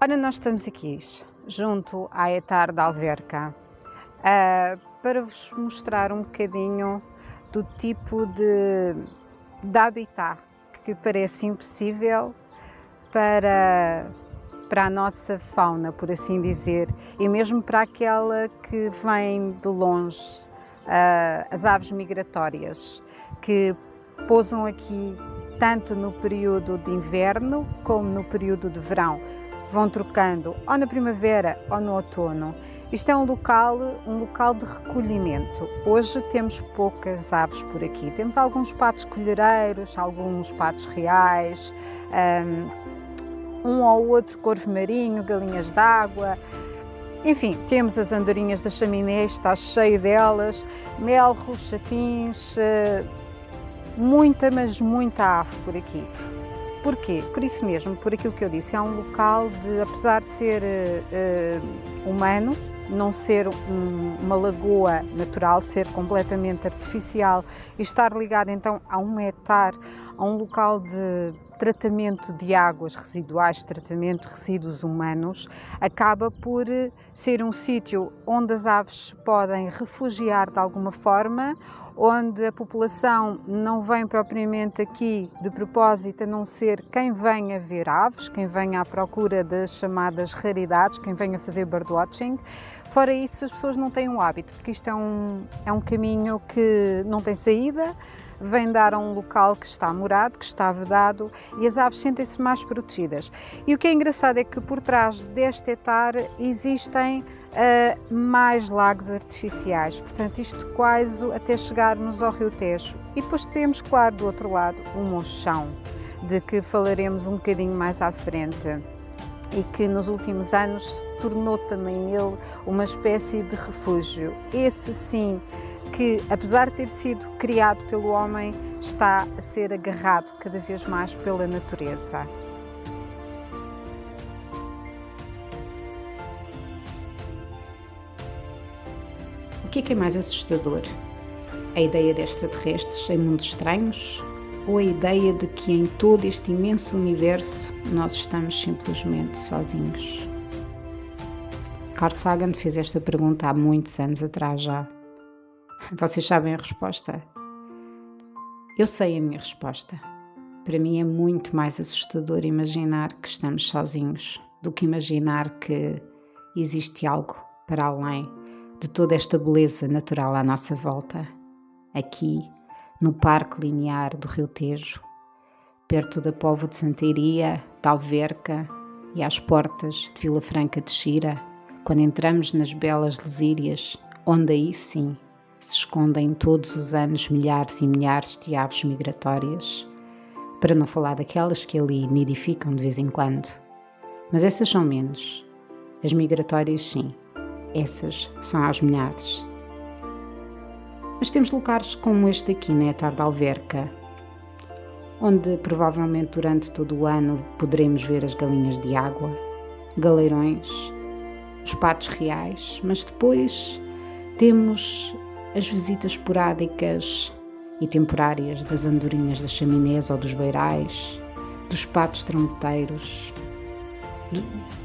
Ora, nós estamos aqui junto à Etar da Alverca, para vos mostrar um bocadinho do tipo de habitat que parece impossível para a nossa fauna, por assim dizer, e mesmo para aquela que vem de longe, as aves migratórias, que pousam aqui tanto no período de inverno como no período de verão. Vão trocando ou na primavera ou no outono. Isto é um local de recolhimento. Hoje temos poucas aves por aqui. Temos alguns patos colhereiros, alguns patos reais, um ou outro corvo marinho, galinhas d'água. Enfim, temos as andorinhas da chaminé, está cheio delas, melros, chapins, mas muita ave por aqui. Porquê? Por isso mesmo, por aquilo que eu disse, é um local de, apesar de ser humano, não ser uma lagoa natural, ser completamente artificial e estar ligado então a um hectare, a um local de tratamento de águas residuais, tratamento de resíduos humanos, acaba por ser um sítio onde as aves podem refugiar de alguma forma, onde a população não vem propriamente aqui de propósito, a não ser quem venha ver aves, quem venha à procura das chamadas raridades, quem venha fazer birdwatching. Fora isso, as pessoas não têm o hábito, porque isto é um caminho que não tem saída, vem dar a um local que está morado, que está vedado, e as aves sentem-se mais protegidas. E o que é engraçado é que por trás deste hectare existem mais lagos artificiais, portanto isto quase até chegarmos ao Rio Tejo. E depois temos, claro, do outro lado, o Monchão, de que falaremos um bocadinho mais à frente, e que nos últimos anos se tornou também ele uma espécie de refúgio. Esse sim, que apesar de ter sido criado pelo homem, está a ser agarrado cada vez mais pela natureza. O que é mais assustador? A ideia de extraterrestres em mundos estranhos? Ou a ideia de que em todo este imenso universo nós estamos simplesmente sozinhos? Carl Sagan fez esta pergunta há muitos anos atrás já. Vocês sabem a resposta? Eu sei a minha resposta. Para mim é muito mais assustador imaginar que estamos sozinhos do que imaginar que existe algo para além de toda esta beleza natural à nossa volta. Aqui, no Parque Linear do Rio Tejo, perto da Póvoa de Santeiria, da Alverca e às portas de Vila Franca de Xira, quando entramos nas belas lesírias, onde aí sim se escondem todos os anos milhares e milhares de aves migratórias, para não falar daquelas que ali nidificam de vez em quando. Mas essas são menos. As migratórias sim, essas são aos milhares. Mas temos lugares como este aqui na Etar da Alverca, onde provavelmente durante todo o ano poderemos ver as galinhas de água, galeirões, os patos reais, mas depois temos as visitas esporádicas e temporárias das andorinhas das chaminés ou dos beirais, dos patos trombeteiros,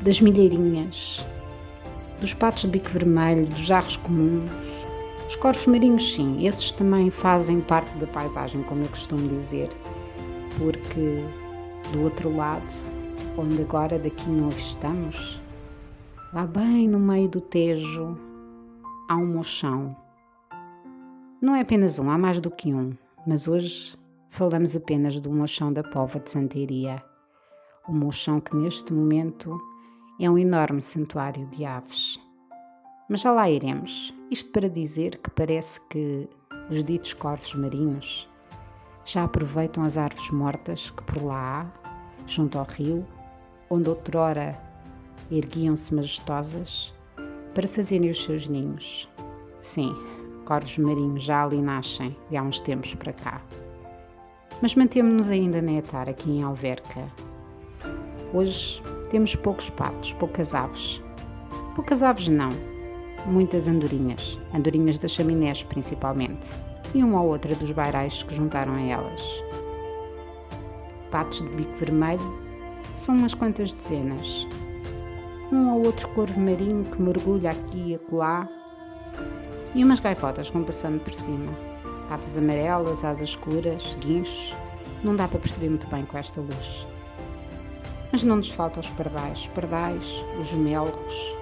das milheirinhas, dos patos de bico vermelho, dos jarros comuns. Os corvos marinhos, sim, esses também fazem parte da paisagem, como eu costumo dizer, porque do outro lado, onde agora daqui não avistamos, lá bem no meio do Tejo, há um Monchão. Não é apenas um, há mais do que um, mas hoje falamos apenas do Monchão da Póvoa de Santeiria. O Monchão que neste momento é um enorme santuário de aves. Mas já lá iremos. Isto para dizer que parece que os ditos corvos marinhos já aproveitam as árvores mortas que por lá há, junto ao rio, onde outrora erguiam-se majestosas, para fazerem os seus ninhos. Sim, corvos marinhos já ali nascem de há uns tempos para cá. Mas mantemos-nos ainda na Etar, aqui em Alverca. Hoje temos poucos patos, poucas aves. Poucas aves não, muitas andorinhas das chaminés principalmente, e uma ou outra dos beirais que juntaram a elas. Patos de bico vermelho são umas quantas dezenas. um ou outro corvo marinho que mergulha aqui e acolá, e umas gaivotas vão passando por cima. Patas amarelas, asas escuras, guinchos, não dá para perceber muito bem com esta luz. Mas não nos faltam os pardais, os melros,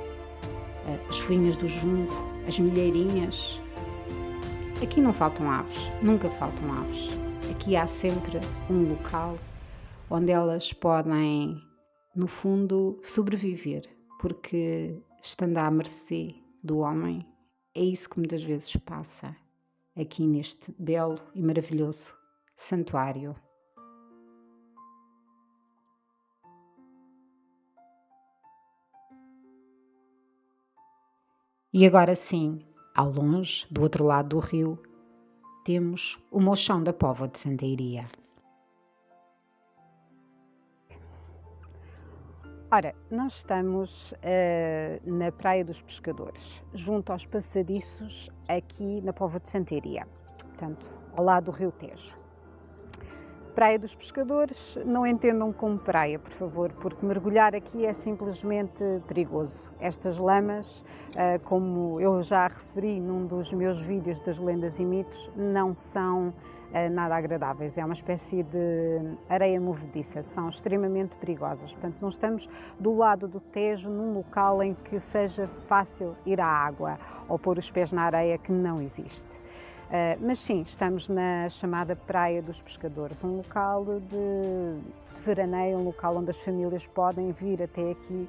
as folhinhas do junco, as milheirinhas. Aqui não faltam aves, nunca faltam aves. Aqui há sempre um local onde elas podem, no fundo, sobreviver, porque estando à mercê do homem, é isso que muitas vezes passa aqui neste belo e maravilhoso santuário. E agora sim, ao longe, do outro lado do rio, temos o Mochão da Póvoa de Santa Iria. Ora, nós estamos na Praia dos Pescadores, junto aos passadiços aqui na Póvoa de Santa Iria, portanto, ao lado do Rio Tejo. Praia dos Pescadores, não entendam como praia, por favor, porque mergulhar aqui é simplesmente perigoso. Estas lamas, como eu já referi num dos meus vídeos das lendas e mitos, não são nada agradáveis. É uma espécie de areia movediça, são extremamente perigosas. Portanto, não estamos do lado do Tejo, num local em que seja fácil ir à água ou pôr os pés na areia, que não existe. Mas sim, estamos na chamada Praia dos Pescadores, um local de veraneio, um local onde as famílias podem vir até aqui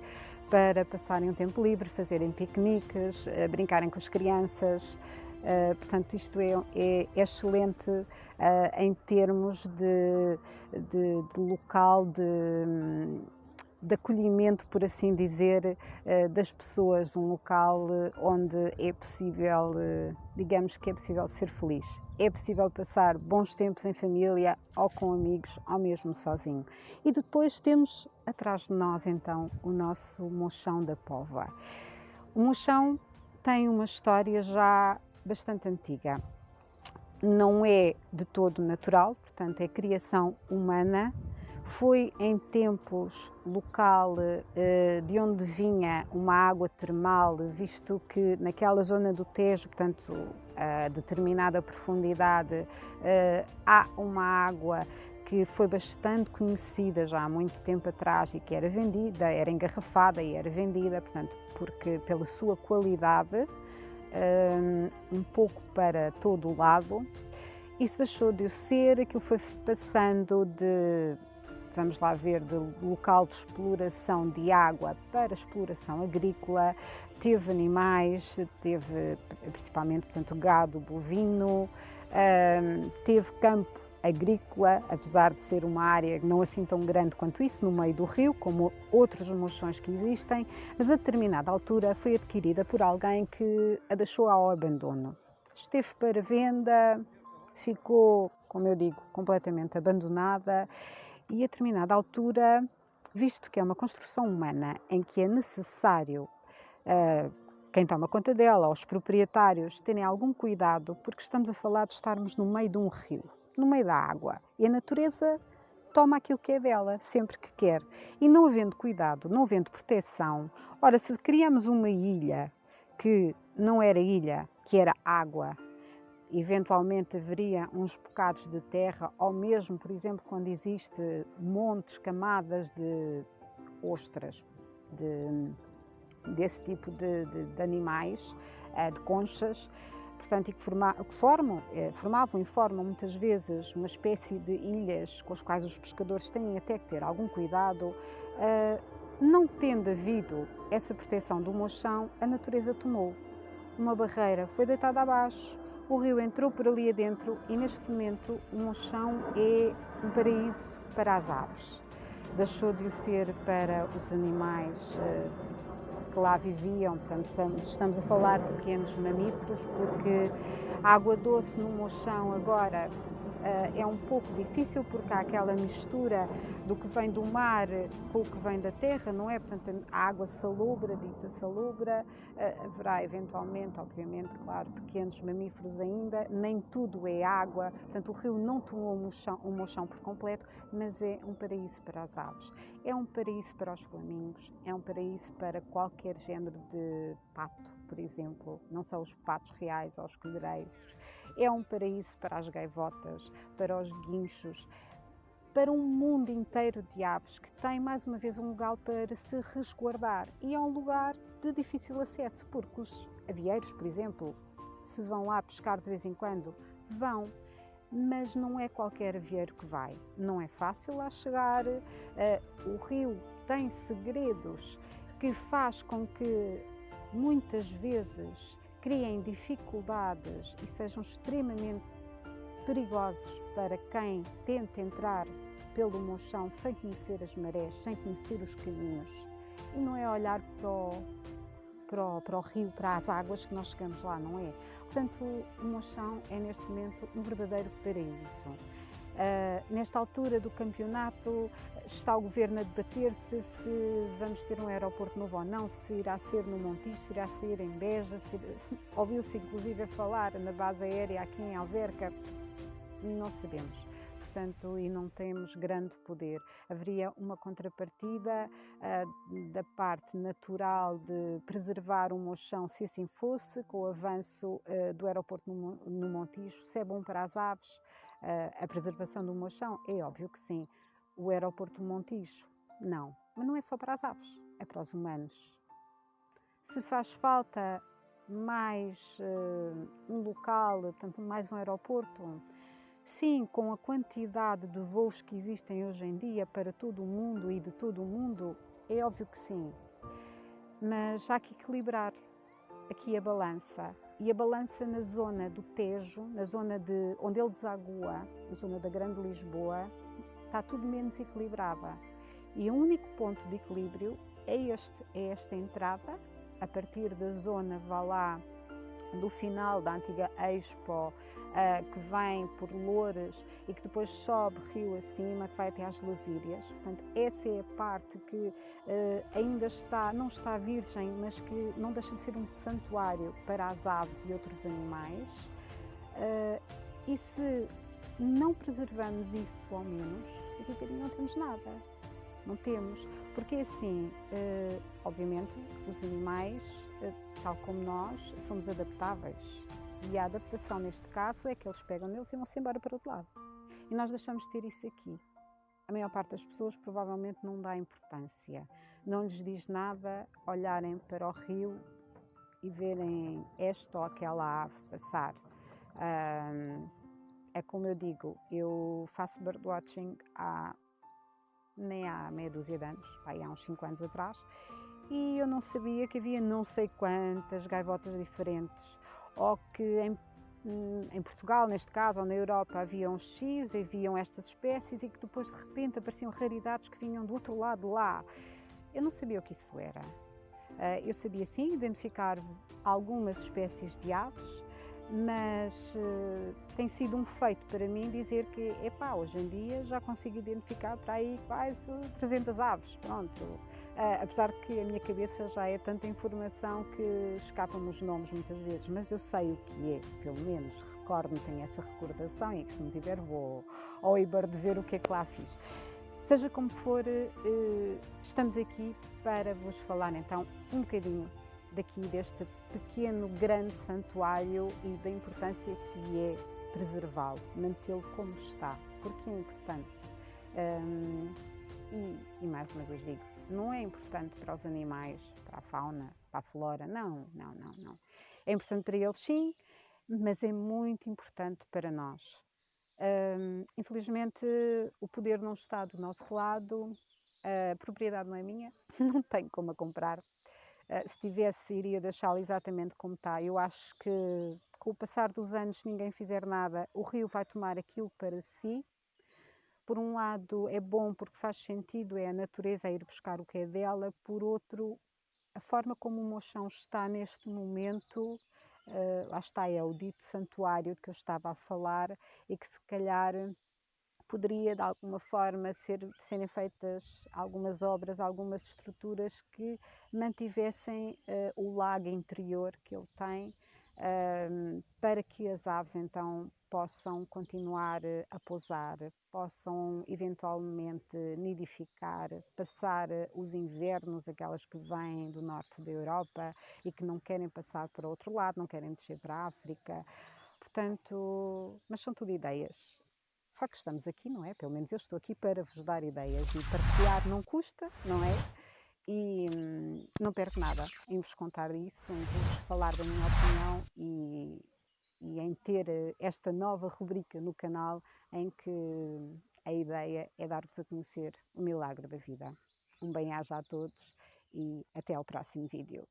para passarem um tempo livre, fazerem piqueniques, brincarem com as crianças. Portanto, isto é excelente em termos de local de acolhimento, por assim dizer, das pessoas, um local onde é possível, digamos que é possível ser feliz. É possível passar bons tempos em família, ou com amigos, ou mesmo sozinho. E depois temos atrás de nós, então, o nosso Mochão da Póvoa. O Mochão tem uma história já bastante antiga. Não é de todo natural, portanto, é criação humana. Foi em tempos local de onde vinha uma água termal, visto que naquela zona do Tejo, portanto, a determinada profundidade, há uma água que foi bastante conhecida já há muito tempo atrás e que era vendida, era engarrafada e era vendida, portanto, porque pela sua qualidade, um pouco para todo o lado. Isso deixou de o ser, aquilo foi passando de, vamos lá ver, de local de exploração de água para exploração agrícola. Teve animais, teve principalmente, portanto, gado bovino, teve campo agrícola, apesar de ser uma área não assim tão grande quanto isso, no meio do rio, como outros mochões que existem, mas a determinada altura foi adquirida por alguém que a deixou ao abandono. Esteve para venda, ficou, como eu digo, completamente abandonada e a determinada altura, visto que é uma construção humana em que é necessário quem toma conta dela, os proprietários, terem algum cuidado, porque estamos a falar de estarmos no meio de um rio, no meio da água, e a natureza toma aquilo que é dela, sempre que quer. E não havendo cuidado, não havendo proteção, ora, se criamos uma ilha que não era ilha, que era água, eventualmente haveria uns bocados de terra, ou mesmo, por exemplo, quando existe montes, camadas de ostras, desse tipo de animais, de conchas, portanto, e que formavam e formam muitas vezes uma espécie de ilhas com as quais os pescadores têm até que ter algum cuidado. Não tendo havido essa proteção do mochão, a natureza tomou uma barreira, foi deitada abaixo, o rio entrou por ali adentro e neste momento o mochão é um paraíso para as aves. Deixou de o ser para os animais que lá viviam, portanto estamos a falar de pequenos mamíferos, porque a água doce no mochão agora é um pouco difícil porque há aquela mistura do que vem do mar com o que vem da terra, não é? Portanto, a água salobra, dita salobra, haverá eventualmente, obviamente, claro, pequenos mamíferos ainda, nem tudo é água, portanto o rio não tomou o Monchão por completo, mas é um paraíso para as aves, é um paraíso para os flamingos, é um paraíso para qualquer género de pato, por exemplo, não são os patos reais ou os colhereiros, é um paraíso para as gaivotas, para os guinchos, para um mundo inteiro de aves que tem mais uma vez um lugar para se resguardar e é um lugar de difícil acesso, porque os avieiros, por exemplo, se vão lá pescar de vez em quando, vão, mas não é qualquer avieiro que vai, não é fácil lá chegar, o rio tem segredos que faz com que muitas vezes criem dificuldades e sejam extremamente perigosos para quem tenta entrar pelo Monchão sem conhecer as marés, sem conhecer os caminhos. E não é olhar para o rio, para as águas que nós chegamos lá, não é? Portanto, o Monchão é neste momento um verdadeiro paraíso. Nesta altura do campeonato está o Governo a debater-se se vamos ter um aeroporto novo ou não, se irá ser no Montijo, se irá ser em Beja, ouviu-se inclusive a falar na base aérea aqui em Alverca, não sabemos. Portanto, e não temos grande poder. Haveria uma contrapartida da parte natural de preservar o Monchão, se assim fosse, com o avanço do aeroporto no Montijo. Se é bom para as aves, a preservação do Monchão? É óbvio que sim. O aeroporto do Montijo? Não. Mas não é só para as aves, é para os humanos. Se faz falta mais um local, portanto, mais um aeroporto, sim, com a quantidade de voos que existem hoje em dia para todo o mundo e de todo o mundo, é óbvio que sim. Mas há que equilibrar aqui a balança. E a balança na zona do Tejo, na zona de onde ele desagua, na zona da Grande Lisboa, está tudo menos equilibrada. E o único ponto de equilíbrio é esta entrada, a partir da zona, vá lá, do final da antiga Expo, que vem por Loures e que depois sobe rio acima, que vai até às Lasírias. Portanto, essa é a parte que ainda não está virgem, mas que não deixa de ser um santuário para as aves e outros animais. E se não preservamos isso, ao menos, aqui um bocadinho não temos nada. Não temos, porque assim, obviamente, os animais, tal como nós, somos adaptáveis. E a adaptação neste caso é que eles pegam neles e vão-se embora para o outro lado. E nós deixamos de ter isso aqui. A maior parte das pessoas provavelmente não dá importância. Não lhes diz nada olharem para o rio e verem esta ou aquela ave passar. É como eu digo, eu faço birdwatching nem há meia dúzia de anos, há uns 5 anos atrás, e eu não sabia que havia não sei quantas gaivotas diferentes, ou que em Portugal, neste caso, ou na Europa, haviam X, haviam estas espécies e que depois de repente apareciam raridades que vinham do outro lado de lá. Eu não sabia o que isso era. Eu sabia sim identificar algumas espécies de aves, mas tem sido um feito para mim dizer que, hoje em dia já consigo identificar para aí quase 300 aves, pronto. Apesar de que a minha cabeça já é tanta informação que escapam-me os nomes muitas vezes, mas eu sei o que é, pelo menos recordo-me, tenho essa recordação e que se me tiver vou ao eBird ver o que é que lá fiz. Seja como for, estamos aqui para vos falar então um bocadinho daqui deste pequeno, grande santuário e da importância que é preservá-lo, mantê-lo como está, porque é importante. E mais uma vez digo, não é importante para os animais, para a fauna, para a flora, não. É importante para eles sim, mas é muito importante para nós. Infelizmente o poder não está do nosso lado, a propriedade não é minha, não tenho como a comprar. Se tivesse, iria deixá-lo exatamente como está. Eu acho que com o passar dos anos, se ninguém fizer nada, o rio vai tomar aquilo para si. Por um lado é bom porque faz sentido, é a natureza a ir buscar o que é dela. Por outro, a forma como o Monchão está neste momento lá está, é o dito santuário de que eu estava a falar e que se calhar poderia de alguma forma serem feitas algumas obras, algumas estruturas que mantivessem o lago interior que ele tem, para que as aves então possam continuar a pousar, possam eventualmente nidificar, passar os invernos, aquelas que vêm do norte da Europa e que não querem passar para o outro lado, não querem descer para a África. Portanto, mas são tudo ideias. Só que estamos aqui, não é? Pelo menos eu estou aqui para vos dar ideias e partilhar não custa, não é? E não perco nada em vos contar isso, em vos falar da minha opinião e em ter esta nova rubrica no canal em que a ideia é dar-vos a conhecer o milagre da vida. Um bem-aja a todos e até ao próximo vídeo.